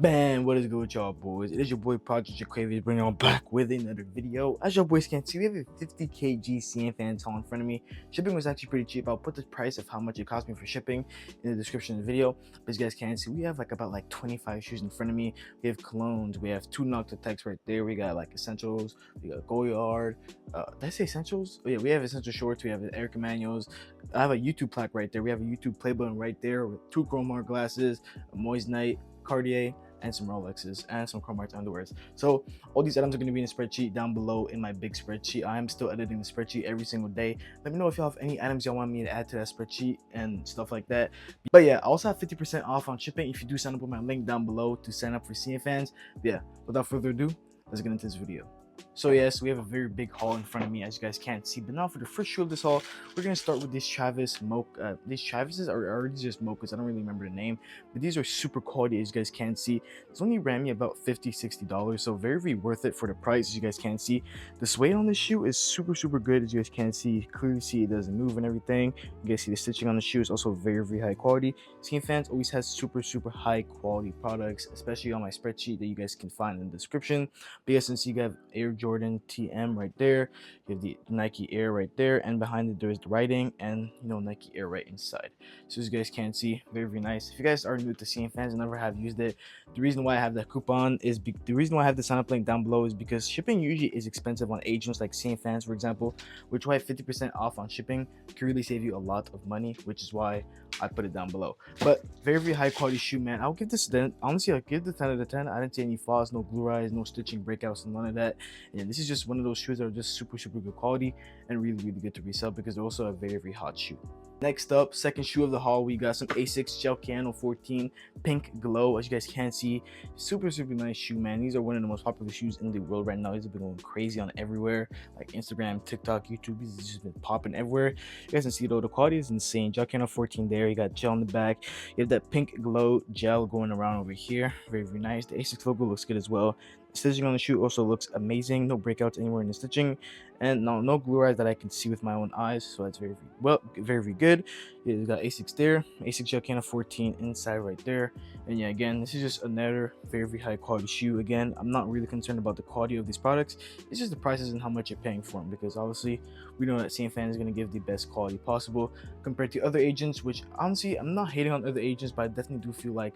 Man, what is good with y'all boys? It is your boy Project Cravy bringing y'all back with another video. As y'all boys can see, we have a 50 kg Cnfans haul in front of me. Shipping was actually pretty cheap. I'll put the price of how much it cost me for shipping in the description of the video. But as you guys can see, we have like about 25 shoes in front of me. We have colognes, we have two Noctetex right there. We got like essentials, we got Goyard. Did I say essentials? Oh yeah, we have essential shorts, we have Eric Emanuel's. I have a YouTube plaque right there. We have a YouTube play button right there with two Chromar glasses, a Moist Night, Cartier, and some Rolexes and some Chromark underwears. So all these items are going to be in a spreadsheet down below in my big spreadsheet. I am still editing the spreadsheet every single day. Let me know if y'all have any items y'all want me to add to that spreadsheet and stuff like that. But yeah, I also have 50% off on shipping if you do sign up with my link down below to sign up for Cnfans. Yeah, without further ado, let's get into this video. So yes, we have a very big haul in front of me, as you guys can't see. But now for the first shoe of this haul, we're gonna start with these Travis mocha. These Travises are just mochas. I don't really remember the name, but these are super quality, as you guys can see. It's only ran me about $50-$60, so very worth it for the price. As you guys can see, the suede on this shoe is super good. As you guys can see, clearly see it doesn't move and everything. You guys see the stitching on the shoe is also very high quality. Cnfans always has super high quality products, especially on my spreadsheet that you guys can find in the description. But yes, since you have Air Jordan TM right there, you have the Nike Air right there, and behind it there's the writing and Nike Air right inside. So as you guys can see, very nice. If you guys are new to Cnfans and never have used it, the reason why I have that coupon is the reason why I have the sign up link down below is because shipping usually is expensive on agents like Cnfans, for example, which why 50% off on shipping can really save you a lot of money, which is why I put it down below. But very high quality shoe, man. I'll give this then honestly, I'll give the 10 out of 10. I didn't see any flaws, no glue eyes, no stitching breakouts, and none of that. And this is just one of those shoes that are just super good quality and really good to resell because they're also a very hot shoe. Next up, second shoe of the haul, we got some Asics Gel Cano 14 Pink Glow. As you guys can see, super nice shoe, man. These are one of the most popular shoes in the world right now. These have been going crazy on everywhere, like Instagram, TikTok, YouTube. These have just been popping everywhere. You guys can see though, the quality is insane. Gel Cano 14 there. You got gel on the back. You have that pink glow gel going around over here. Very nice. The Asics logo looks good as well. The stitching on the shoe also looks amazing. No breakouts anywhere in the stitching, and no glue eyes that I can see with my own eyes. So that's very good. You got Asics there, Asics Gel Cano 14 inside right there. And yeah, again, this is just another very high quality shoe. Again, I'm not really concerned about the quality of these products. It's just the prices and how much you're paying for them, because obviously we know that Cnfans is going to give the best quality possible compared to other agents, which honestly I'm not hating on other agents, but I definitely do feel like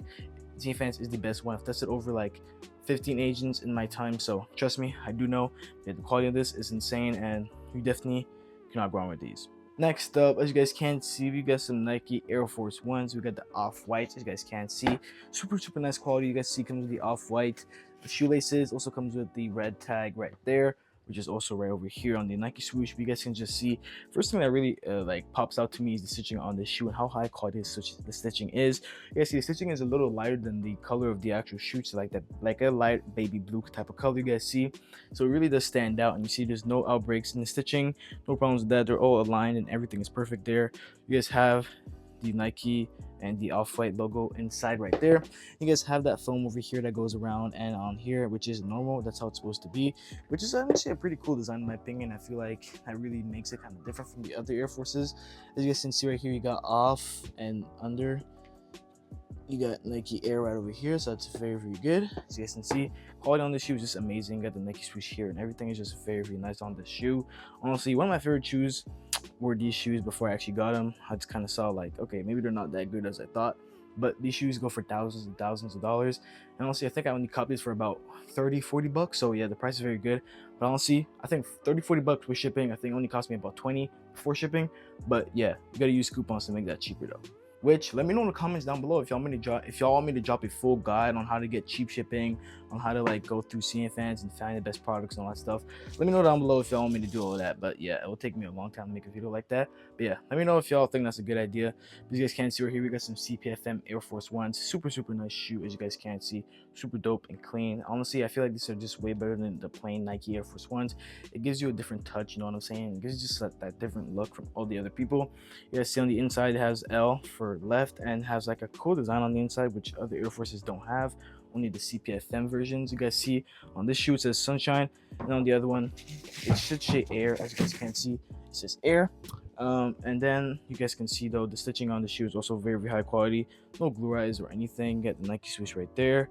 Cnfans is the best one. I've tested over like 15 agents in my time, so trust me, I do know that the quality of this is insane, and you definitely cannot go wrong with these. Next up, as you guys can see, we got some Nike Air Force Ones. We got the off-white, as you guys can see, super nice quality. You guys see comes with the off-white. The shoelaces also comes with the red tag right there, which is also right over here on the Nike swoosh. But you guys can just see, first thing that really like pops out to me is the stitching on this shoe and how high quality the stitching is. You guys see the stitching is a little lighter than the color of the actual shoe, so like a light baby blue type of color you guys see. So it really does stand out, and you see there's no outbreaks in the stitching, no problems with that. They're all aligned and everything is perfect there. You guys have the Nike and the off-white logo inside right there. You guys have that foam over here that goes around and on here, which is normal. That's how it's supposed to be, which is actually a pretty cool design in my opinion. I feel like that really makes it kind of different from the other Air Forces. As you guys can see right here, you got off and under. You got Nike Air right over here, so that's very good. As you guys can see, quality on the shoe is just amazing. Got the Nike swoosh here, and everything is just very nice on the shoe. Honestly, one of my favorite shoes were these shoes before I actually got them. I just kind of saw like, okay, maybe they're not that good as I thought, but these shoes go for thousands and thousands of dollars. And honestly, I think I only copped these for about 30-40 bucks. So yeah, the price is very good. But honestly, I think 30-40 bucks with shipping, I think it only cost me about 20 before shipping. But yeah, you gotta use coupons to make that cheaper though. Which, let me know in the comments down below if y'all want me to drop a full guide on how to get cheap shipping, on how to like go through Cnfans and find the best products and all that stuff. Let me know down below if y'all want me to do all of that. But yeah, it will take me a long time to make a video like that. But yeah, let me know if y'all think that's a good idea. As you guys can see right here, we got some CPFM Air Force Ones. Super nice shoe, as you guys can see. Super dope and clean. Honestly, I feel like these are just way better than the plain Nike Air Force Ones. It gives you a different touch, you know what I'm saying? It gives you just like that different look from all the other people. You guys see on the inside it has L for left and has like a cool design on the inside, which other Air Forces don't have. Only the CPFM versions. You guys see on this shoe it says Sunshine, and on the other one it should say Air. As you guys can see, it says Air. And then you guys can see though the stitching on the shoe is also very high quality. No glue eyes or anything. Get the Nike swoosh right there.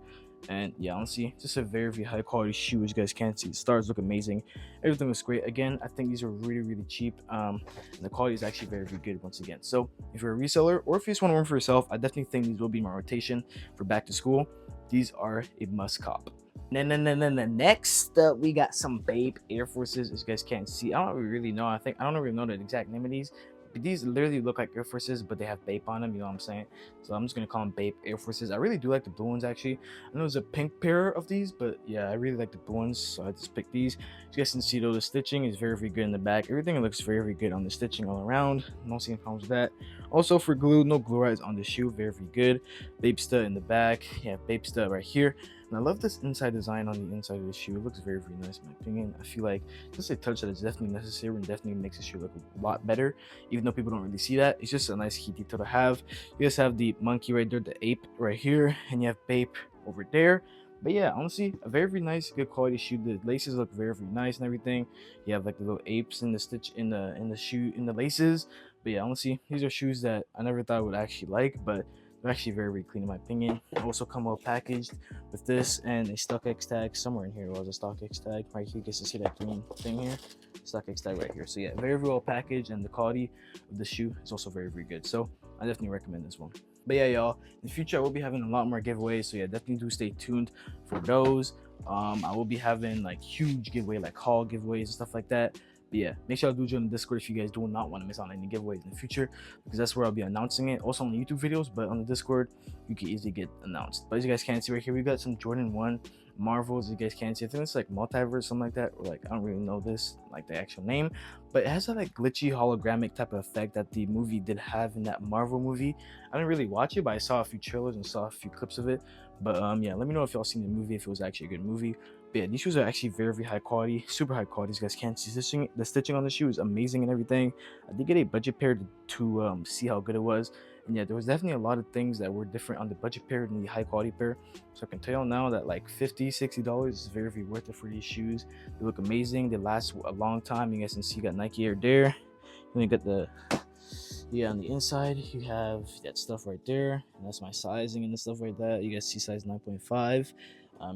And yeah, honestly, just a very, very high quality shoe. As you guys can see, the stars look amazing. Everything looks great. Again, I think these are really, really cheap. And the quality is actually very, very good once again. So if you're a reseller or if you just want to wear them for yourself, I definitely think these will be my rotation for back to school. These are a must cop. Next up, we got some Bape Air Forces. As you guys can't see, I don't really know. I don't really know the exact name of these. But these literally look like Air Forces, but they have Bape on them. You know what I'm saying? So I'm just gonna call them Bape Air Forces. I really do like the blue ones actually. I know there's a pink pair of these, but yeah, I really like the blue ones, so I just picked these. As you guys can see though, the stitching is very, very good in the back. Everything looks very, very good on the stitching all around. No seeing problems with that. Also for glue, no glue rides on the shoe. Very, very good. Bape stud in the back. Yeah, Bape stud right here. And I love this inside design on the inside of the shoe. It looks very, very nice in my opinion. I feel like just a touch that is definitely necessary and definitely makes the shoe look a lot better, even though people don't really see that. It's just a nice key detail to have. You guys have the monkey right there, the ape right here, and you have Bape over there. But yeah, honestly, a very, very nice, good quality shoe. The laces look very, very nice and everything. You have like the little apes in the stitch in the shoe in the laces. But yeah, honestly, these are shoes that I never thought I would actually like, but they're actually very, very clean in my opinion. They also come well packaged with this and a StockX tag. Somewhere in here was a StockX tag. Right here, you get to see that green thing here. StockX tag right here. So yeah, very, very well packaged, and the quality of the shoe is also very, very good. So I definitely recommend this one. But yeah, y'all, in the future I will be having a lot more giveaways, so yeah, definitely do stay tuned for those. I will be having like huge giveaway, like haul giveaways and stuff like that. But yeah, make sure to join the Discord if you guys do not want to miss out on any giveaways in the future, because that's where I'll be announcing it. Also on the YouTube videos, but on the Discord, you can easily get announced. But as you guys can see right here, we got some Jordan 1 Marvels. As you guys can see, I think it's like Multiverse, something like that, or like I don't really know this, like the actual name, but it has that like glitchy hologramic type of effect that the movie did have in that Marvel movie. I didn't really watch it, but I saw a few trailers and saw a few clips of it. But yeah, let me know if y'all seen the movie, if it was actually a good movie. But yeah, these shoes are actually very, very high quality, super high quality. You guys can't see the stitching on the shoe is amazing and everything. I did get a budget pair to see how good it was. And yeah, there was definitely a lot of things that were different on the budget pair than the high quality pair. So I can tell you now that like $50-$60 is very, very worth it for these shoes. They look amazing. They last a long time. You guys can see you got Nike Air there. Then you got the, yeah, on the inside you have that stuff right there, and that's my sizing and the stuff like that. You guys see size 9.5.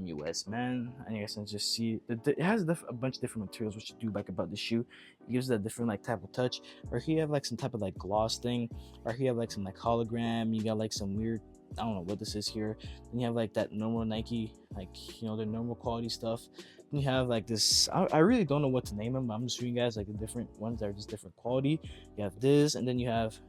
US man, and you guys can just see it has a bunch of different materials, which I do like about the shoe. It gives that different like type of touch. Or here you have like some type of like gloss thing, or here you have like some like hologram. You got like some weird, I don't know what this is here. Then you have like that normal Nike, like, you know, the normal quality stuff. Then you have like this, I really don't know what to name them, but I'm just showing you guys like the different ones that are just different quality. You have this, and then you have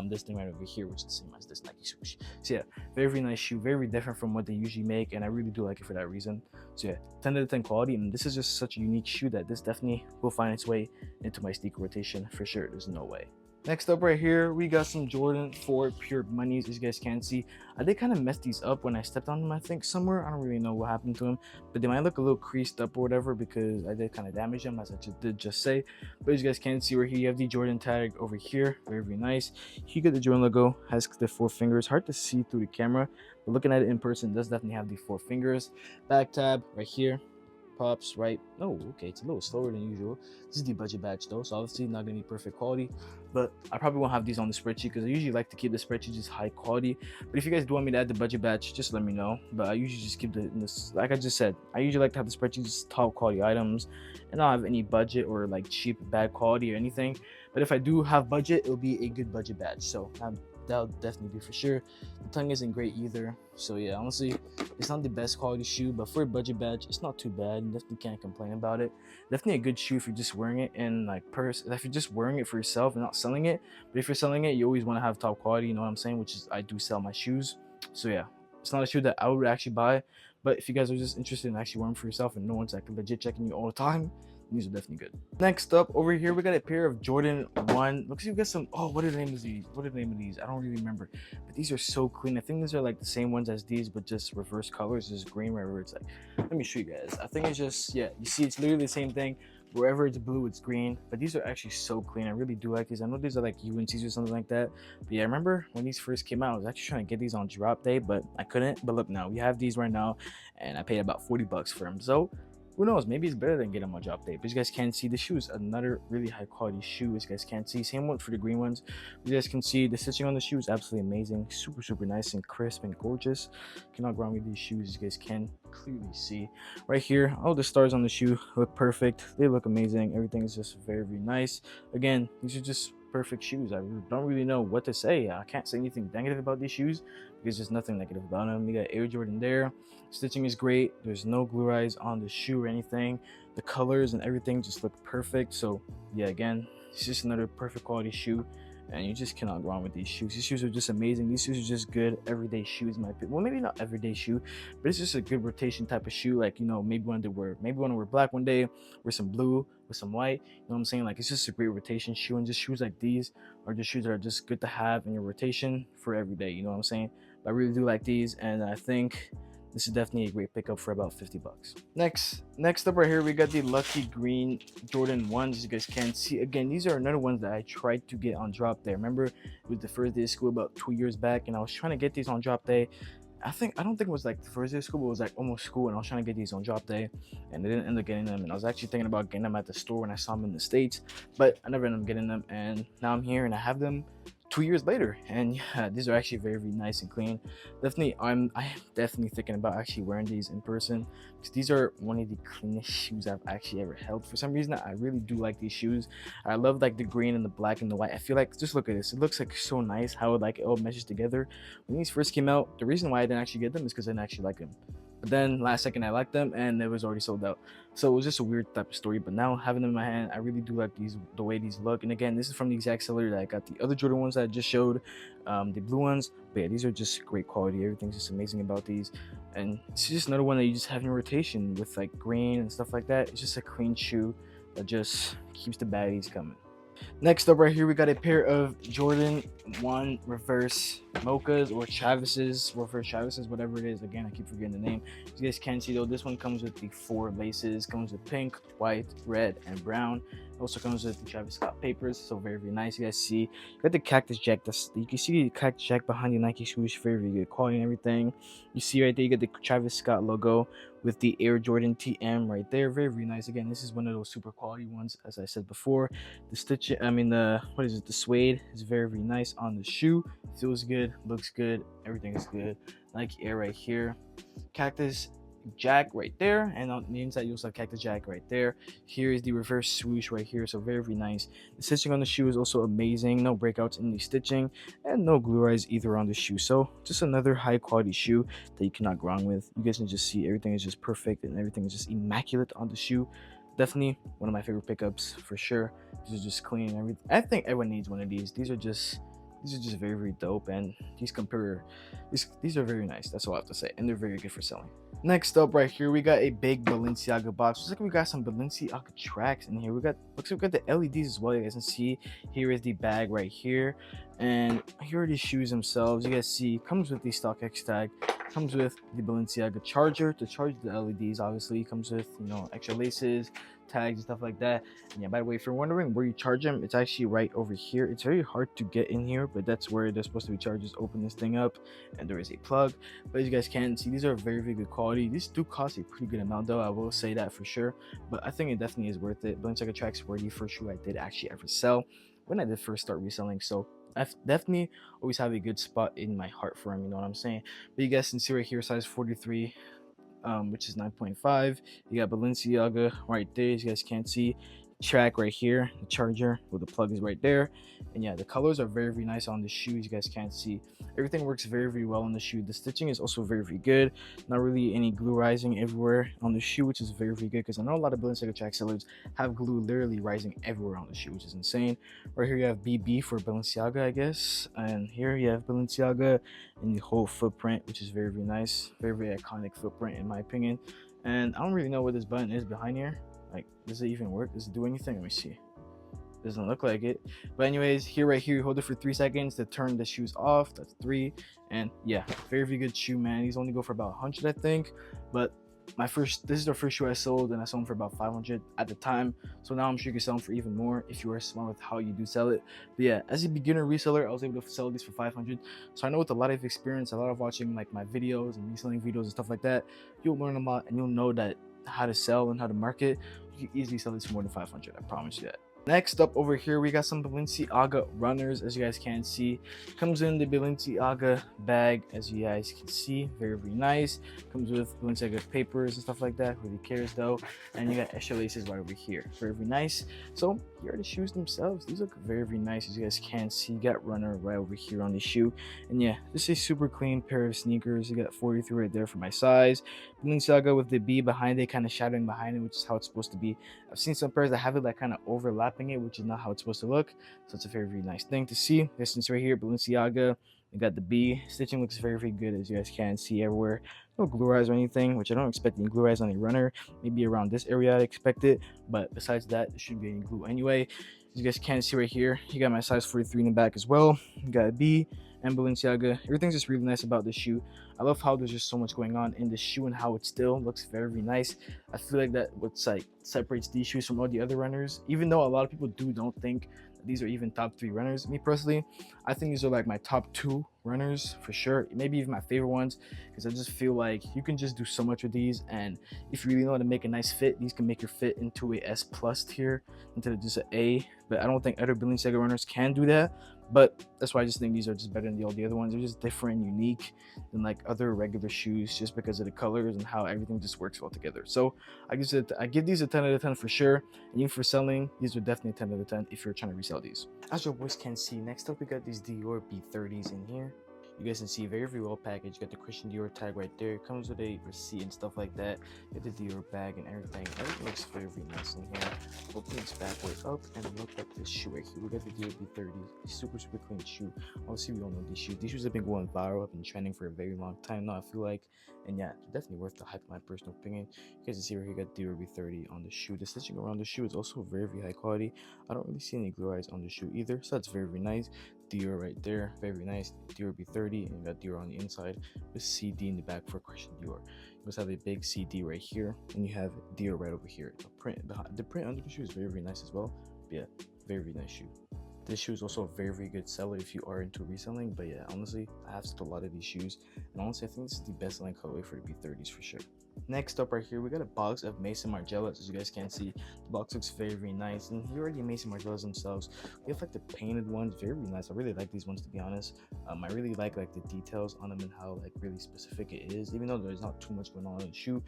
this thing right over here, which is the same as this Nike swoosh. So yeah, very, very nice shoe, very different from what they usually make, and I really do like it for that reason. So yeah, 10 out of 10 quality, and this is just such a unique shoe that this definitely will find its way into my sneaker rotation for sure. There's no way. Next up right here, we got some Jordan 4 Pure Moneys. As you guys can see, I did kind of mess these up when I stepped on them, I think, somewhere. I don't really know what happened to them, but they might look a little creased up or whatever because I did kind of damage them, as I did just say. But as you guys can see right here, you have the Jordan tag over here. Very, very nice. You get the Jordan logo, has the 4 fingers. Hard to see through the camera, but looking at it in person, it does definitely have the 4 fingers. Back tab right here. Pops right. Oh, okay, it's a little slower than usual. This is the budget badge though, so obviously not gonna be perfect quality, but I probably won't have these on the spreadsheet because I usually like to keep the spreadsheet just high quality. But if you guys do want me to add the budget badge, just let me know. But I usually just keep this, like I just said, I usually like to have the spreadsheet just top quality items and not have any budget or like cheap bad quality or anything. But if I do have budget, it'll be a good budget badge, so that'll definitely be for sure. The tongue isn't great either, so yeah, honestly, it's not the best quality shoe, but for a budget badge, it's not too bad. You definitely can't complain about it. Definitely a good shoe if you're just wearing it in like if you're just wearing it for yourself and not selling it. But if you're selling it, you always want to have top quality, you know what I'm saying, which is I do sell my shoes. So yeah, it's not a shoe that I would actually buy, but if you guys are just interested in actually wearing for yourself and no one's like legit checking you all the time, these are definitely good. Next up over here, we got a pair of Jordan 1. Looks like we got some, oh, what are the names of these? What are the name of these? I don't really remember, but these are so clean. I think these are like the same ones as these, but just reverse colors. This is green, wherever it's like, let me show you guys. I think it's just, yeah, you see it's literally the same thing. Wherever it's blue, it's green. But these are actually so clean. I really do like these. I know these are like UNC's or something like that. But yeah, I remember when these first came out, I was actually trying to get these on drop day, but I couldn't. But look, now we have these right now, and I paid about 40 bucks for them. So who knows, maybe it's better than getting them on drop day. But you guys can see the shoes, another really high quality shoe, as you guys can see. Same one for the green ones. You guys can see the stitching on the shoe is absolutely amazing, super nice and crisp and gorgeous. Cannot go wrong with these shoes, as you guys can clearly see right here. All the stars on the shoe look perfect, they look amazing, everything is just very nice. Again, these are just perfect shoes. I don't really know what to say. I can't say anything negative about these shoes because there's nothing negative about them. You got Air Jordan there. Stitching is great. There's no glue eyes on the shoe or anything. The colors and everything just look perfect. So yeah, again, it's just another perfect quality shoe, and you just cannot go wrong with these shoes. These shoes are just amazing. These shoes are just good everyday shoes, in my opinion. Well, maybe not everyday shoe, but it's just a good rotation type of shoe. Like, you know, maybe want to wear black one day, wear some blue with some white. You know what I'm saying? Like, it's just a great rotation shoe, and just shoes like these are just shoes that are just good to have in your rotation for every day. You know what I'm saying? But I really do like these, and I think this is definitely a great pickup for about 50 bucks. Next up right here, we got the Lucky Green Jordan 1s. As you guys can see, again, these are another ones that I tried to get on drop day. Remember, it was the first day of school about 2 years back, and I was trying to get these on drop day. I don't think it was like the first day of school, but it was like almost school, and I was trying to get these on drop day, and I didn't end up getting them. And I was actually thinking about getting them at the store when I saw them in the States, but I never ended up getting them, and now I'm here and I have them 2 years later, and yeah, these are actually very nice and clean. I am definitely thinking about actually wearing these in person, because these are one of the cleanest shoes I've actually ever held. For some reason, I really do like these shoes. I love like the green and the black and the white. I feel like, just look at this, it looks like so nice how it all meshes together. When these first came out, the reason why I didn't actually get them is because I didn't actually like them. But then last second I liked them and it was already sold out. So it was just a weird type of story. But now having them in my hand, I really do like these, the way these look. And again, this is from the exact seller that I got the other Jordan ones that I just showed, the blue ones. But yeah, these are just great quality. Everything's just amazing about these. And it's just another one that you just have in your rotation with like green and stuff like that. It's just a clean shoe that just keeps the baddies coming. Next up right here, we got a pair of Jordan 1 reverse mochas, or Travis's, reverse Travis's, whatever it is. Again, I keep forgetting the name. As you guys can see though, this one comes with the 4 laces, comes with pink, white, red, and brown. It also comes with the Travis Scott papers, so very nice. You guys see, you got the Cactus Jack. You can see the Cactus Jack behind the Nike swoosh, very good quality and everything. You see right there, you got the Travis Scott logo with the Air Jordan TM right there, very nice. Again, this is one of those super quality ones, as I said before. The stitch, the suede is very nice on the shoe. Feels good, looks good, everything is good. Nike Air right here, Cactus Jack right there, and on the inside you also have Cactus Jack right there. Here is the reverse swoosh right here, so very nice. The stitching on the shoe is also amazing, no breakouts in the stitching, and no glue eyes either on the shoe. So just another high quality shoe that you cannot go wrong with. You guys can just see everything is just perfect and everything is just immaculate on the shoe. Definitely one of my favorite pickups for sure. These are just clean and everything. I think everyone needs one of these. These are just very dope, and these are very nice. That's all I have to say, and they're very good for selling. Next up right here, we got a big Balenciaga box. Looks like we got some Balenciaga tracks in here. Looks like we got the LEDs as well. You guys can see here is the bag right here, and here are the shoes themselves. You guys see, comes with the StockX tag, comes with the Balenciaga charger to charge the LEDs. Obviously, comes with, you know, extra laces, tags, and stuff like that. And yeah, by the way, if you're wondering where you charge them, it's actually right over here. It's very hard to get in here, but that's where they're supposed to be charged. Just open this thing up, and there is a plug. But as you guys can see, these are very good quality. These do cost a pretty good amount though, I will say that for sure, but I think it definitely is worth it. Balenciaga tracks were the first shoe I did actually ever sell when I did first start reselling, so I definitely always have a good spot in my heart for them, you know what I'm saying. But you guys can see right here, size 43, which is 9.5. You got Balenciaga right there. You guys can't see track right here, the charger, well, the plug is right there. And yeah, the colors are very nice on the shoes. You guys can't see, everything works very well on the shoe. The stitching is also very good, not really any glue rising everywhere on the shoe, which is very good, because I know a lot of Balenciaga track sellers have glue literally rising everywhere on the shoe, which is insane. Right here you have BB for Balenciaga, I guess, and here you have Balenciaga in the whole footprint, which is very nice, very iconic footprint in my opinion. And I don't really know what this button is behind here. Like, does it even work? Does it do anything? Let me see. Doesn't look like it. But anyways, right here, you hold it for 3 seconds to turn the shoes off. That's 3. And yeah, very good shoe, man. These only go for about 100, I think. But this is the first shoe I sold, and I sold them for about 500 at the time. So now I'm sure you can sell them for even more if you are smart with how you do sell it. But yeah, as a beginner reseller, I was able to sell these for 500. So I know with a lot of experience, a lot of watching like my videos and reselling videos and stuff like that, you'll learn a lot, and you'll know that how to sell and how to market, you can easily sell this for more than 500. I promise you that. Next up over here, we got some Balenciaga runners. As you guys can see, comes in the Balenciaga bag. As you guys can see, very nice. Comes with Balenciaga papers and stuff like that. Who cares though? And you got extra laces right over here. Very nice. So here are the shoes themselves. These look very nice. As you guys can see, you got runner right over here on the shoe. And yeah, this is a super clean pair of sneakers. You got 43 right there for my size. Balenciaga with the B behind it, kind of shadowing behind it, which is how it's supposed to be. I've seen some pairs that have it like kind of overlapping it, which is not how it's supposed to look. So it's a very nice thing to see. Distance right here, Balenciaga. You got the B. Stitching looks very good, as you guys can see everywhere. No glue eyes or anything, which I don't expect any glue eyes on a runner. Maybe around this area I'd expect it, but besides that, there shouldn't be any glue anyway. As you guys can see right here, you got my size 43 in the back as well. You got a B and Balenciaga. Everything's just really nice about this shoe. I love how there's just so much going on in the shoe and how it still looks very nice. I feel like that what's like separates these shoes from all the other runners, even though a lot of people don't think that these are even top 3 runners. Me personally, I think these are like my top 2 runners for sure, maybe even my favorite ones, because I just feel like you can just do so much with these, and if you really know how to make a nice fit, these can make your fit into a S+ tier instead of just an A. But I don't think other Balenciaga runners can do that, but that's why I just think these are just better than all the other ones. They're just different and unique than like other regular shoes, just because of the colors and how everything just works well together. So I give these a 10 out of 10 for sure, and even for selling, these are definitely a 10 out of 10 if you're trying to resell these. As your boys can see, next up we got these Dior B30s in here. You guys can see very well packaged. You got the Christian Dior tag right there. It comes with a receipt and stuff like that. You got the Dior bag and everything. Everything looks very nice in here. Open this back way up and look at this shoe right here. We got the Dior B30. Super clean shoe. Obviously, we all know these shoes. These shoes have been going viral, have been trending for a very long time now, I feel like. And yeah, they're definitely worth the hype, in my personal opinion. You guys can see right here, you got Dior B30 on the shoe. The stitching around the shoe is also very high quality. I don't really see any glue eyes on the shoe either, so that's very nice. Dior right there, very nice. Dior B30, and you got Dior on the inside with CD in the back for Christian Dior. You also have a big CD right here, and you have Dior right over here. The print under the shoe is very nice as well. But yeah, very nice shoe. This shoe is also a very good seller if you are into reselling. But yeah, honestly, I have sold a lot of these shoes, and honestly, I think this is the best selling colorway for the B30s for sure. Next up right here, we got a box of Maison Margielas. As you guys can see, the box looks very nice, and here are the Maison Margielas themselves. We have like the painted ones, very nice. I really like these ones, to be honest. I really like the details on them and how like really specific it is, even though there's not too much going on in the shoe.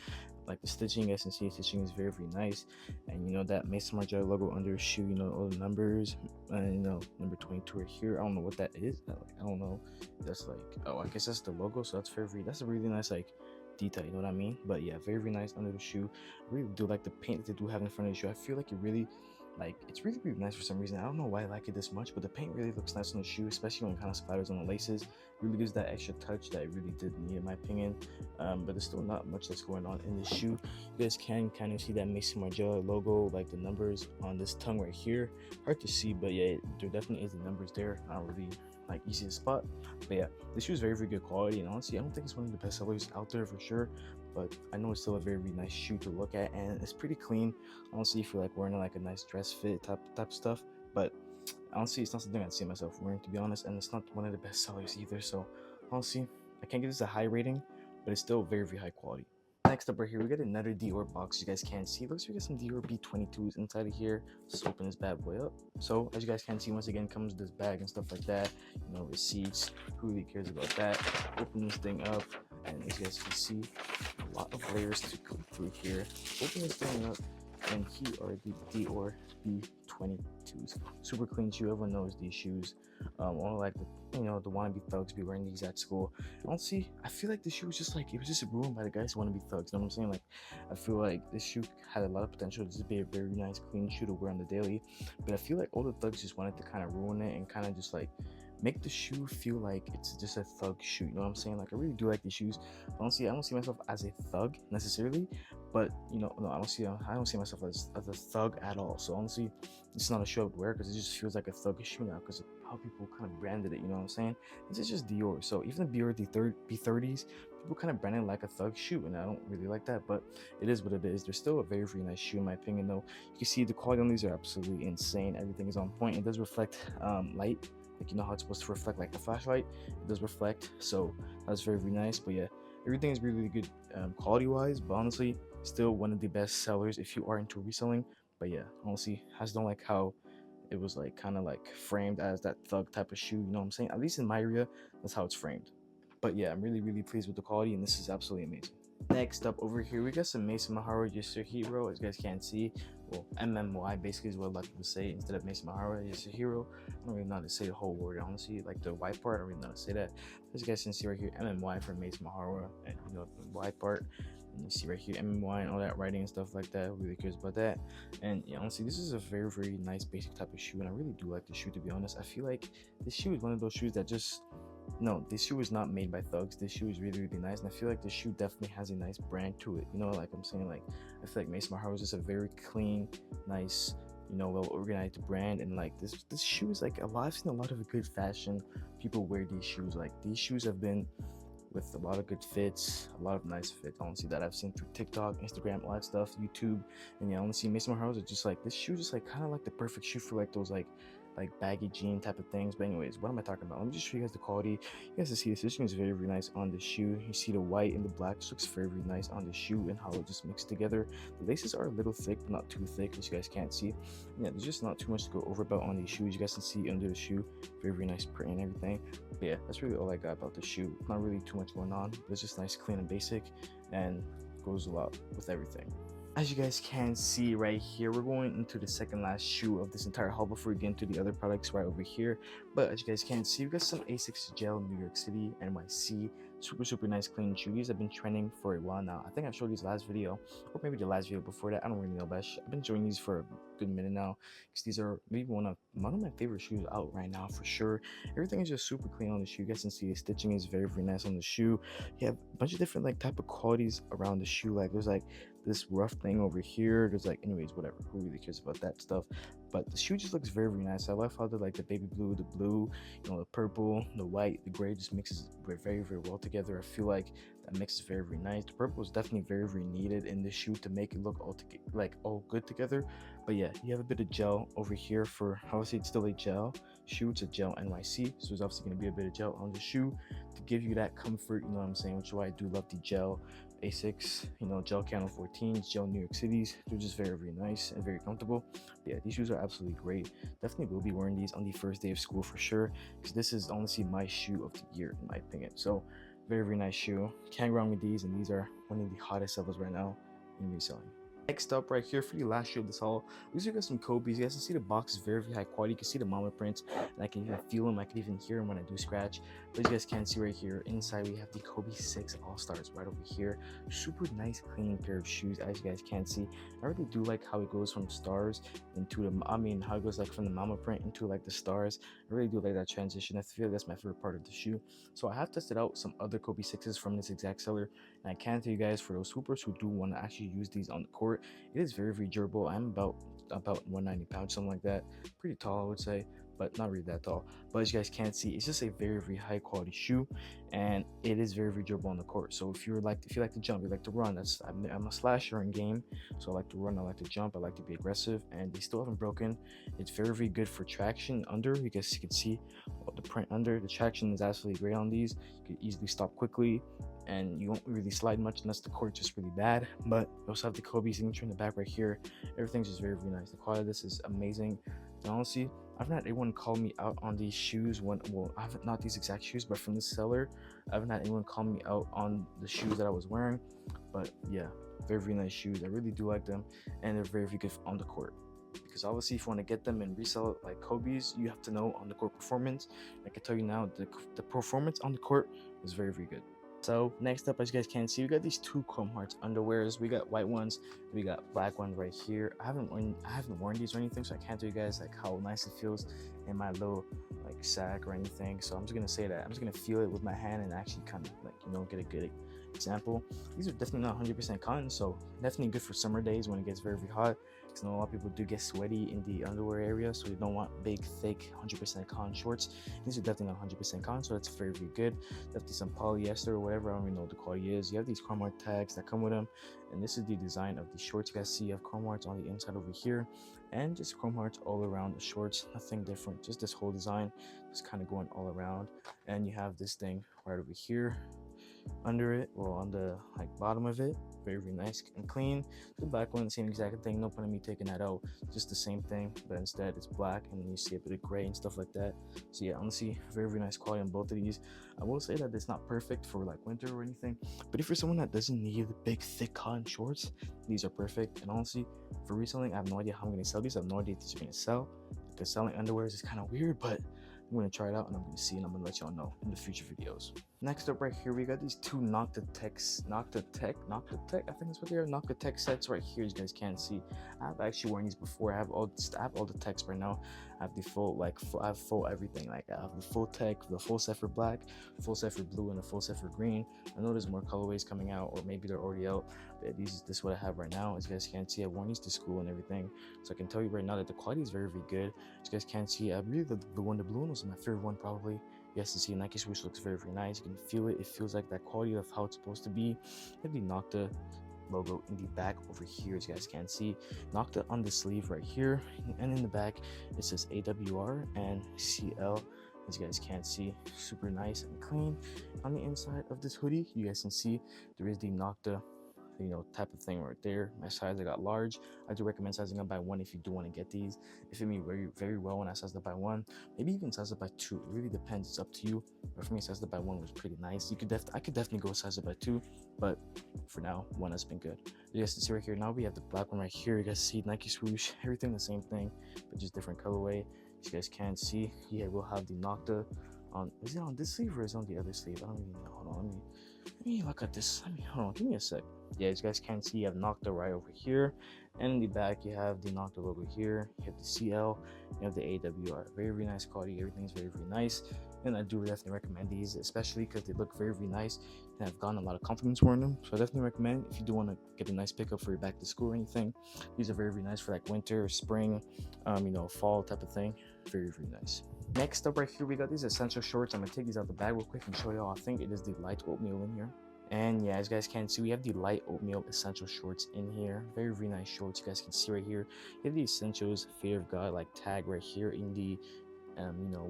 Like the stitching, as you can see, stitching is very nice, and you know that Maison Margiela logo under the shoe, you know, all the numbers, and you know, number 22 right here. I don't know what that is. I don't know. That's like, oh, I guess that's the logo. So that's a really nice like detail, you know what I mean? But yeah, very nice under the shoe. I really do like the paint that they do have in front of the shoe. I feel like it really like it's really nice for some reason. I don't know why I like it this much, but the paint really looks nice on the shoe, especially when it kind of splatters on the laces. Really gives that extra touch that I really did need, in my opinion. But there's still not much that's going on in the shoe. You guys can kind of see that Maison Margiela logo, like the numbers on this tongue right here. Hard to see, but yeah, there definitely is the numbers there. Not really like easy to spot, but yeah, this shoe is very good quality, and honestly, I don't think it's one of the best sellers out there for sure, but I know it's still a very nice shoe to look at, and it's pretty clean. Honestly, if you're like wearing like a nice dress fit type stuff, but honestly, it's not something I'd see myself wearing, to be honest, and it's not one of the best sellers either. So honestly, I can't give this a high rating, but it's still very high quality. Next up right here, we got another Dior box. You guys can't see. Looks like we got some Dior B22s inside of here. Let's open this bad boy up. So as you guys can see, once again, comes this bag and stuff like that. You know, receipts. Who really cares about that? Open this thing up, and as you guys can see, a lot of layers to go through here. Open this thing up, and here are the Dior B22s. Super clean shoe. Everyone knows these shoes. Only like the wannabe thugs be wearing these at school. Honestly, I feel like the shoe was just like, it was just ruined by the guys who want to be thugs. You know what I'm saying? Like, I feel like this shoe had a lot of potential to just be a very nice, clean shoe to wear on the daily. But I feel like all the thugs just wanted to kind of ruin it and kind of just like make the shoe feel like it's just a thug shoe. You know what I'm saying? Like, I really do like these shoes. Honestly, I don't see myself as a thug necessarily, but you know, no, I don't see myself as a thug at all. So honestly, it's not a shoe I would wear because it just feels like a thug shoe now because of how people kind of branded it. You know what I'm saying? This is just Dior. So even the Dior B30s, people kind of branded it like a thug shoe, and I don't really like that. But it is what it is. They're still a very nice shoe in my opinion, though. You can see the quality on these are absolutely insane. Everything is on point. It does reflect light. Like, you know how it's supposed to reflect like the flashlight, it does reflect, so that's very nice. But yeah, everything is really good quality wise, but honestly, Still one of the best sellers if you are into reselling. But yeah, honestly, I just don't like how it was like kind of like framed as that thug type of shoe. You know what I'm saying? At least in my area, that's how it's framed. But yeah, I'm really pleased with the quality, and this is absolutely amazing. Next up over here, we got some Mason Mahara Just Your Hero. As you guys can't see, well, MMY basically is what a lot of people say instead of Mason Mahara Just Your Hero. I don't really know how to say the whole word, honestly. Like the white part, I don't really know how to say that. As you guys can see right here, MMY for Mason Mahara, and you know the white part. And you see right here MMY and all that writing and stuff like that. Really curious about that. And yeah, honestly, this is a very nice basic type of shoe, and I really do like the shoe, to be honest. I feel like this shoe is one of those shoes that just, no, this shoe is not made by thugs. This shoe is really nice, and I feel like this shoe definitely has a nice brand to it. You know, like I'm saying, like I feel like Mason Mahara is just a very clean, nice, you know, well organized brand. And like this shoe is like I've seen a lot of good fashion people wear these shoes. Like these shoes have been with a lot of good fits, a lot of nice fits, honestly, that I've seen through TikTok, Instagram, all that stuff, YouTube. And yeah, honestly, Mason Mahara is just like, this shoe just like kind of like the perfect shoe for like those like baggy jean type of things. But anyways, what am I talking about? Let me just show you guys the quality. You guys can see this. This is very nice on the shoe. You see the white and the black. This looks very nice on the shoe and how it just mixed together. The laces are a little thick, but not too thick, as you guys can't see. Yeah, there's just not too much to go over about on these shoes. You guys can see under the shoe, very nice print and everything. But yeah, that's really all I got about the shoe. Not really too much going on, but it's just nice, clean, and basic, and goes a lot with everything. As you guys can see right here, we're going into the second last shoe of this entire haul before we get into the other products right over here. But as you guys can see, we got some Asics Gel New York City NYC. Super nice clean shoe. These have been trending for a while now. I think I've showed these last video, or maybe the last video before that. I don't really know, but I've been showing these for a good minute now, because these are maybe one of my favorite shoes out right now for sure. Everything is just super clean on the shoe. You guys can see the stitching is very nice on the shoe. You have a bunch of different like type of qualities around the shoe. Like there's like this rough thing over here. There's like, anyways, whatever, who really cares about that stuff. But the shoe just looks very nice. I love how the baby blue, the blue, you know, the purple, the white, the gray just mixes very well together. I feel like that mix is very nice. The purple is definitely very needed in this shoe to make it look all good together. But yeah, you have a bit of gel over here for, obviously it's still a gel shoe. It's a gel NYC, so there's obviously going to be a bit of gel on the shoe to give you that comfort, you know what I'm saying, which is why I do love the gel Asics, you know, gel Cano 14s, gel New York Cities. They're just very nice and very comfortable. But yeah, these shoes are absolutely great. Definitely will be wearing these on the first day of school for sure, because this is honestly my shoe of the year in my opinion. So very nice shoe. Can't go wrong with these, and these are one of the hottest sellers right now in reselling. Next up right here for the last shoe of this haul, we got some Kobe's. You guys can see the box is very high quality. You can see the mama prints, and I can even feel them. I can even hear them when I do scratch. But as you guys can see right here, inside we have the Kobe 6 All-Stars right over here. Super nice, clean pair of shoes, as you guys can see. I really do like how it goes from stars into the, how it goes like from the mama print into like the stars. I really do like that transition. I feel like that's my favorite part of the shoe. So I have tested out some other Kobe 6s from this exact seller, and I can tell you guys, for those hoopers who do want to actually use these on the court, it is very durable. I'm about 190 pounds, something like that. Pretty tall, I would say, but not really that tall. But as you guys can see, it's just a very high quality shoe, and it is very durable on the court. So if you like to jump, you like to run, I'm a slasher in game, so I like to run, I like to jump, I like to be aggressive, and they still haven't broken. It's very good for traction under. You guys can see the print under. The traction is absolutely great on these. You can easily stop quickly, and you won't really slide much unless the court's just really bad. But you also have the Kobe signature in the back right here. Everything's just very nice. The quality of this is amazing. And honestly, I've not had anyone call me out on these shoes I haven't, not these exact shoes, but from this seller, I haven't had anyone call me out on the shoes that I was wearing. But yeah, very nice shoes. I really do like them, and they're very good on the court. Because obviously, if you want to get them and resell it like Kobe's, you have to know on the court performance. I can tell you now, the performance on the court was very good. So next up, as you guys can see, we got these two Chrome Hearts underwears. We got white ones, we got black ones right here. I haven't worn these or anything, so I can't tell you guys like how nice it feels in my little like sack or anything. So I'm just gonna say that I'm just gonna feel it with my hand and actually kind of like, you know, get a good example. These are definitely not 100% cotton, so definitely good for summer days when it gets very hot, because I know a lot of people do get sweaty in the underwear area, so you don't want big thick 100% cotton shorts. These are definitely not 100% cotton, so that's very good. Definitely some polyester or whatever, I don't really know what the quality is. You have these Chrome Heart tags that come with them, and this is the design of the shorts. You guys see you have Chrome Hearts on the inside over here, and just Chrome Hearts all around the shorts. Nothing different, just this whole design just kind of going all around. And you have this thing right over here, under it, well, on the like bottom of it, very nice and clean. The black one, same exact thing, no point in me taking that out, just the same thing, but instead it's black and then you see a bit of gray and stuff like that. So yeah, honestly, very nice quality on both of these. I will say that it's not perfect for like winter or anything, but if you're someone that doesn't need the big thick cotton shorts, these are perfect. And honestly, for reselling, I have no idea how I'm going to sell these. I have no idea if these are going to sell, because selling underwear is kind of weird, but I'm going to try it out and I'm going to see, and I'm going to let y'all know in the future videos. Next up right here, we got these two Noctatech, I think that's what they are, Noctatech sets right here. You guys can't see. I've actually worn these before. I have all the techs right now. I have the full, I have full everything. Like I have the full tech, the full set for black, full set for blue, and the full set for green. I know there's more colorways coming out, or maybe they're already out. But this is what I have right now. As you guys can't see, I've worn these to school and everything. So I can tell you right now that the quality is very good. As you guys can't see, I really the blue one was my favorite one probably. You guys can see Nike swoosh looks very nice. You can feel it. It feels like that quality of how it's supposed to be. You have the Nocta logo in the back over here, as you guys can see. Nocta on the sleeve right here, and in the back it says AWR and CL. As you guys can't see, super nice and clean. On the inside of this hoodie, you guys can see there is the Nocta, type of thing right there. My size, I got large. I do recommend sizing up by 1 if you do want to get these. It fit me very well when I sized up by 1, maybe even size up by 2. It really depends, it's up to you. But for me, size up by 1 was pretty nice. I could definitely go size up by 2, but for now 1 has been good. You guys can see right here, now we have the black one right here. You guys see Nike swoosh, everything the same thing, but just different colorway. As you guys can see, yeah, we'll have the Nocta on. Is it on this sleeve or is it on the other sleeve? I don't even know. Hold on, let me look at this. Hold on, give me a sec. Yeah, as you guys can see, you have Nocta right over here, and in the back you have the Nocta logo here. You have the CL, you have the AWR. Very nice quality. Everything's very nice, and I do definitely recommend these, especially because they look very nice, and I've gotten a lot of compliments wearing them. So I definitely recommend, if you do want to get a nice pickup for your back to school or anything, these are very nice for like winter or spring, fall type of thing. Very nice. Next up right here, we got these essential shorts. I'm gonna take these out the bag real quick and show y'all. I think it is the light oatmeal in here. And yeah, as you guys can see, we have the light oatmeal essential shorts in here. Very nice shorts. You guys can see right here, you have the essentials fear of God like tag right here in the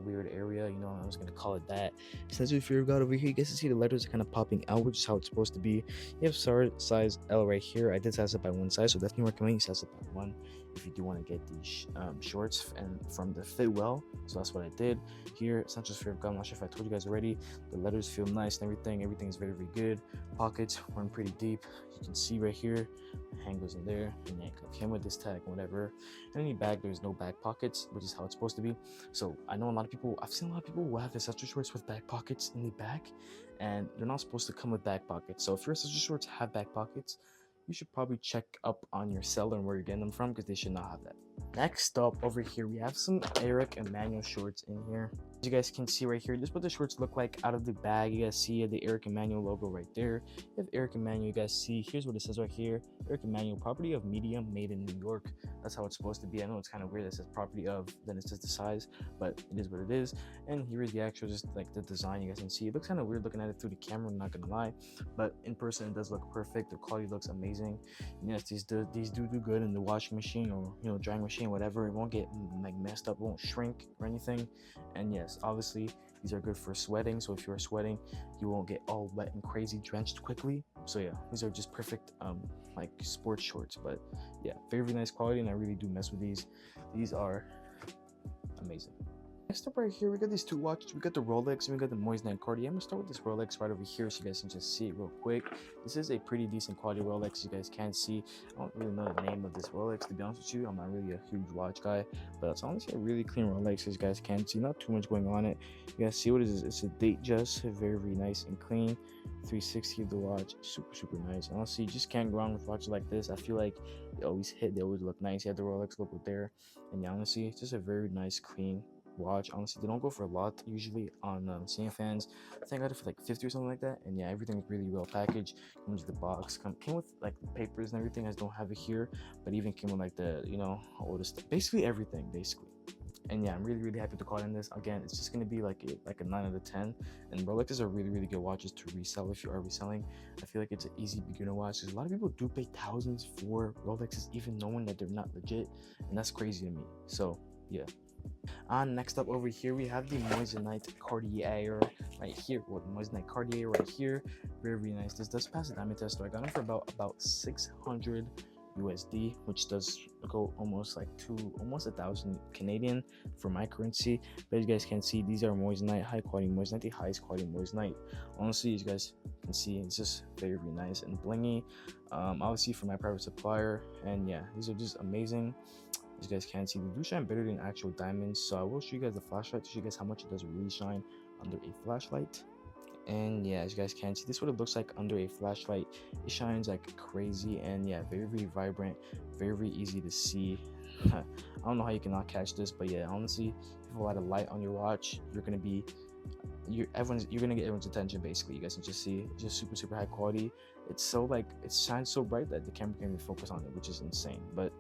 weird area, I was gonna call it that. Essentially fear of God over here. You guys can see the letters are kind of popping out, which is how it's supposed to be. You have size L right here. I did size up by 1 size, so definitely recommend you size up by 1 if you do want to get these shorts and from the fit well. So that's what I did here. Essentials fear of God. I'm not sure if I told you guys already. The letters feel nice and everything is very good. Pockets run pretty deep. You can see right here, hand goes in there, and then came with this tag, whatever. And in the bag, there's no back pockets, which is how it's supposed to be. So I know I've seen a lot of people who have essential shorts with back pockets in the back, and they're not supposed to come with back pockets. So if your essential shorts have back pockets, you should probably check up on your seller and where you're getting them from, because they should not have that. Next up over here, we have some Eric Emanuel shorts in here. As you guys can see right here, this is what the shorts look like out of the bag. You guys see the Eric Emanuel logo right there. You have Eric Emanuel. You guys see, here's what it says right here: Eric Emanuel, property of medium, made in New York. That's how it's supposed to be. I know it's kind of weird that it says property of, then it says the size, but it is what it is. And here is the actual, just like the design. You guys can see it looks kind of weird looking at it through the camera, I'm not gonna lie, but in person it does look perfect. The quality looks amazing. And yes, these do good in the washing machine or drying machine, whatever. It won't get like messed up, it won't shrink or anything. And yes, obviously these are good for sweating, so if you're sweating you won't get all wet and crazy, drenched quickly. So yeah, these are just perfect like sports shorts. But yeah, very nice quality, and I really do mess with these. These are amazing. Next up right here, we got these two watches. We got the Rolex and we got the Moissanite Cartier. I'm gonna start with this Rolex right over here so you guys can just see it real quick. This is a pretty decent quality Rolex. You guys can see. I don't really know the name of this Rolex, to be honest with you. I'm not really a huge watch guy, but it's honestly a really clean Rolex, as you guys can see. Not too much going on it. You guys see what it is? It's a date just, very nice and clean. 360 of the watch, super nice. Honestly, you just can't go wrong with watches like this. I feel like they always hit, they always look nice. You have the Rolex logo there, and yeah, honestly, it's just a very nice, clean watch. Honestly, they don't go for a lot usually on Cnfans. I think I got it for like 50 or something like that. And yeah, everything's really well packaged. Comes with the box, came with like the papers and everything. I just don't have it here, but even came with like the all this stuff, basically everything basically. And yeah, I'm really happy to call in this. Again, it's just gonna be like a 9 out of 10. And Rolexes are really good watches to resell if you are reselling. I feel like it's an easy beginner watch, because a lot of people do pay thousands for Rolexes even knowing that they're not legit, and that's crazy to me. So yeah, Next up over here, we have the Moissanite Cartier right here. Well, the Moissanite Cartier right here. Very, very nice. This does pass the diamond test, so I got them for about 600 USD, which does go almost like to almost 1,000 Canadian for my currency. But as you guys can see, these are Moissanite, high quality Moissanite, the highest quality Moissanite. Honestly, as you guys can see, it's just very, very nice and blingy. Obviously from my private supplier, and yeah, these are just amazing. As you guys can see, they do shine better than actual diamonds, so I will show you guys the flashlight to show you guys how much it does really shine under a flashlight. And yeah, as you guys can see, this is what it looks like under a flashlight. It shines like crazy, and yeah, very, very vibrant, very, very easy to see. I don't know how you cannot catch this, but yeah, honestly, if you have a lot of light on your watch, you're gonna get everyone's attention. Basically, you guys can just see it's just super, super high quality. It's so like, it shines so bright that the camera can't even focus on it, which is insane. But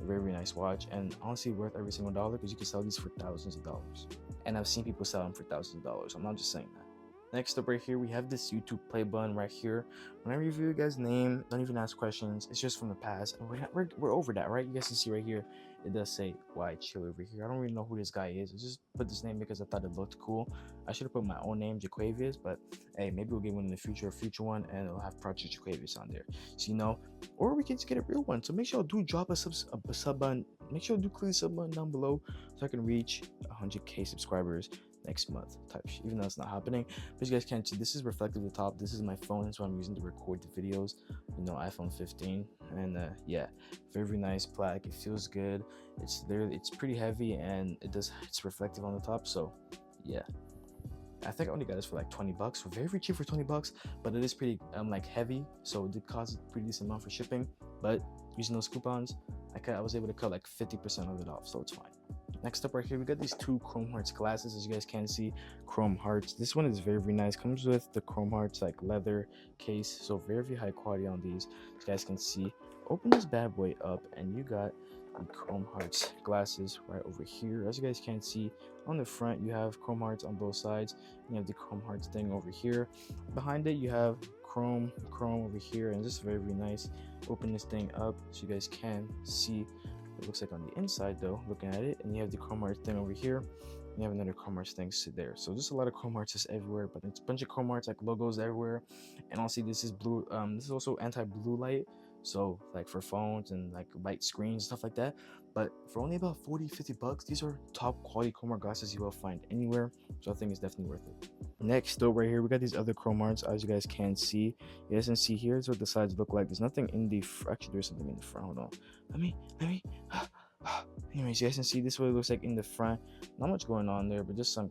a very, very nice watch, and honestly worth every single dollar, because you can sell these for thousands of dollars, and I've seen people sell them for thousands of dollars. I'm not just saying that. Next up right here, we have this YouTube play button right here. When I review you guys' name, don't even ask questions. It's just from the past, and we're over that, right? You guys can see right here, it does say why chill over here. I don't really know who this guy is. I just put this name because I thought it looked cool. I should have put my own name, Jaquavius, but hey, maybe we'll get one in the future, a future one, and it'll have Project Jaquavius on there. So, you know, or we can just get a real one. So make sure do drop a sub button. Make sure do click the sub button down below so I can reach 100K subscribers next month type shit, even though it's not happening. But you guys can't see, this is reflective at the top. This is my phone, that's what I'm using to record the videos, you know, iPhone 15. And yeah, very, very nice plaque. It feels good. It's there, it's pretty heavy, and it's reflective on the top. So yeah, I think I only got this for like 20 bucks, so very, very cheap for 20 bucks, but it is pretty like heavy, so it did cost a pretty decent amount for shipping. But using those coupons, I was able to cut like 50% of it off, so it's fine. Next up right here, we got these two Chrome Hearts glasses. As you guys can see, Chrome Hearts. This one is very, very nice. Comes with the Chrome Hearts like leather case, so very, very high quality on these. As you guys can see, open this bad boy up, and you got the Chrome Hearts glasses right over here. As you guys can see, on the front you have Chrome Hearts on both sides. You have the Chrome Hearts thing over here. Behind it you have Chrome over here, and just very, very nice. Open this thing up so you guys can see what it looks like on the inside though, looking at it. And you have the Chrome Hearts thing over here. You have another Chrome Hearts thing there. So just a lot of Chrome Hearts just everywhere, but it's a bunch of Chrome Hearts like logos everywhere. And also this is blue, this is also anti-blue light, so like for phones and like light screens, stuff like that. But for only about 40-50 bucks, these are top quality Chrome Heart glasses you will find anywhere, so I think it's definitely worth it. Next though, right here we got these other Chrome Hearts. As you guys can see, you guys can see here's what the sides look like. There's nothing in the actually there's something in the front. Hold on, let me anyways, you guys can see this is what it looks like in the front. Not much going on there, but just some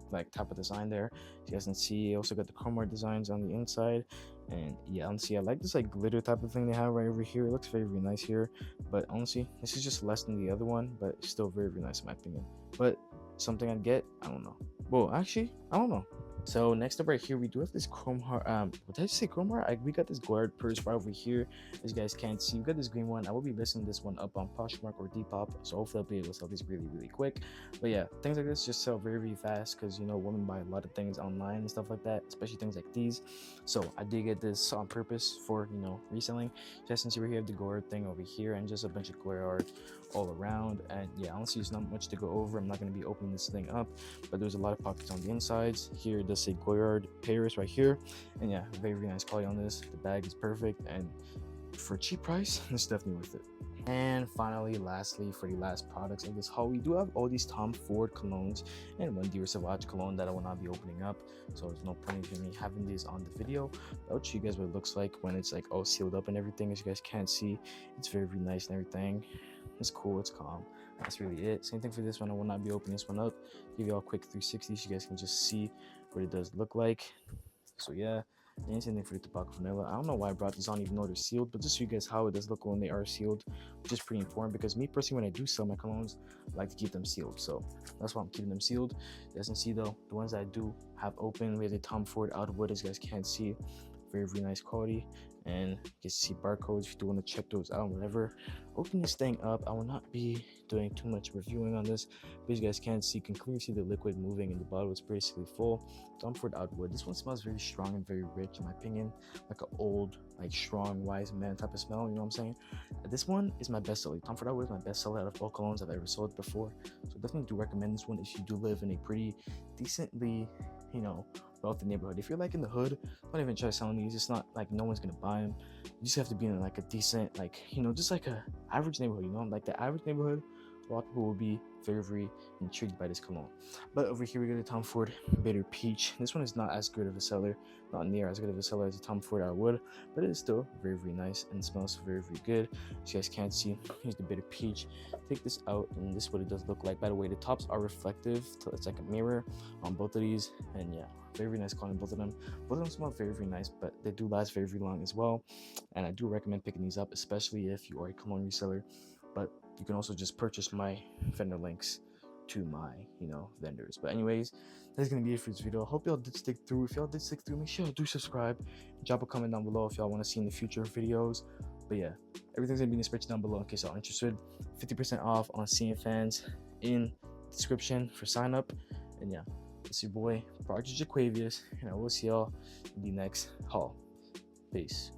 like type of design there. You guys can see you also got the Chrome Heart designs on the inside. And yeah, honestly, I like this like glitter type of thing they have right over here. It looks very, very nice here, but honestly, this is just less than the other one, but it's still very, very nice in my opinion. But something I'd get, I don't know. Well, actually, I don't know. So next up right here, we do have this Chrome Heart. What did I say? Chrome Heart? We got this Goyard purse right over here. As you guys can see, we got this green one. I will be listing this one up on Poshmark or Depop, so hopefully I'll be able to sell these really, really quick. But yeah, things like this just sell very, very fast because, you know, women buy a lot of things online and stuff like that, especially things like these. So I did get this on purpose for, you know, reselling. Just since we have the Goyard thing over here and just a bunch of Goyard all around. And yeah, honestly, it's not much to go over. I'm not going to be opening this thing up, but there's a lot of pockets on the insides. Here it does say Goyard Paris right here, and yeah, very, very nice quality on this. The bag is perfect, and for a cheap price, it's definitely worth it. And finally, lastly, for the last products of this haul, we do have all these Tom Ford colognes and one Dior Sauvage cologne that I will not be opening up, so there's no point in me having these on the video. I'll show you guys what it looks like when it's like all sealed up and everything. As you guys can't see, it's very, very nice and everything. It's cool, it's calm. That's really it. Same thing for this one. I will not be opening this one up. Give you all a quick 360 so you guys can just see what it does look like. So yeah, and same thing for the tobacco vanilla. I don't know why I brought these on even though they're sealed, but just show you guys how it does look when they are sealed, which is pretty important because me personally, when I do sell my colognes, I like to keep them sealed, so that's why I'm keeping them sealed. You guys can see though, the ones that I do have open, we have the Tom Ford Outwood, as you guys can't see, very, very nice quality. and you can see barcodes if you do want to check those out, whatever. Open this thing up. I will not be doing too much reviewing on this, but as you guys can see, you can clearly see the liquid moving, and the bottle is basically full. Comfort Outwood. This one smells very strong and very rich, in my opinion, like an old, like strong, wise man type of smell. You know what I'm saying? This one is my best seller. Comfort Outwood is my best seller out of all colognes I've ever sold before. So definitely do recommend this one if you do live in a pretty decently, you know, wealthy neighborhood. If you're like in the hood, don't even try selling these. It's not like no one's gonna buy them. You just have to be in like a decent, like, you know, just like a average neighborhood. You know, like the average neighborhood, a lot of people will be very intrigued by this cologne. But over here we got a Tom Ford Bitter Peach. This one is not as good of a seller, not near as good of a seller as a Tom Ford Outwood, but it is still very nice and smells very good. As you guys can't see, here's the Bitter Peach. Take this out, and this is what it does look like. By the way, the tops are reflective, so it's like a mirror on both of these, and yeah, very nice cologne, both of them. Both of them smell very nice, but they do last very long as well, and I do recommend picking these up, especially if you are a cologne reseller. But you can also just purchase my vendor links to my, you know, vendors. But anyways, that's gonna be it for this video. I hope y'all did stick through. If y'all did stick through, make sure y'all do subscribe. Drop a comment down below if y'all want to see in the future videos. But yeah, everything's gonna be in the spreadsheet down below in case y'all interested. 50% off on Cnfans in the description for sign up. And yeah, it's your boy Project Jaquavius, and I will see y'all in the next haul. Peace.